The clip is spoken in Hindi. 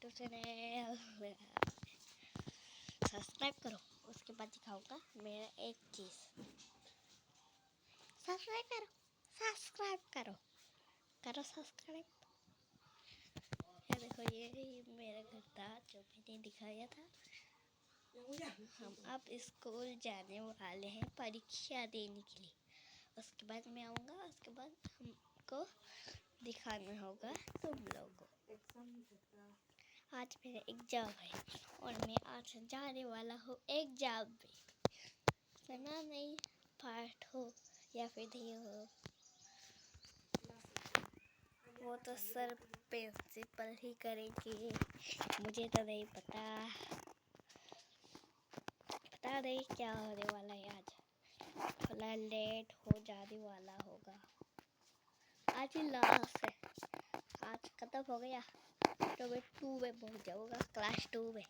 टू चैनल सब्सक्राइब करो। उसके बाद दिखाऊंगा मेरा एक चीज़। सब्सक्राइब करो, सब्सक्राइब करो, करो सब्सक्राइब। ये देखो, ये मेरा घर था जो मैंने दिखाया था। हम अब स्कूल जाने वाले हैं परीक्षा देने के लिए। उसके बाद मैं आऊँगा, उसके बाद हमको दिखाना होगा तुम लोगों को। आज मेरा एग्जाम है और मैं आज जाने वाला हूँ एग्जाम में। सुना नहीं, पाठ हो या फिर नहीं हो वो तो सर प्रिंसिपल ही करेंगे, मुझे तो नहीं पता। पता नहीं क्या होने वाला है आज। थोड़ा लेट हो जाने वाला होगा। आज ही लास्ट है, आज खत्म हो गया तो मैं 2 में पहुंच जाऊंगा, क्लास 2 में।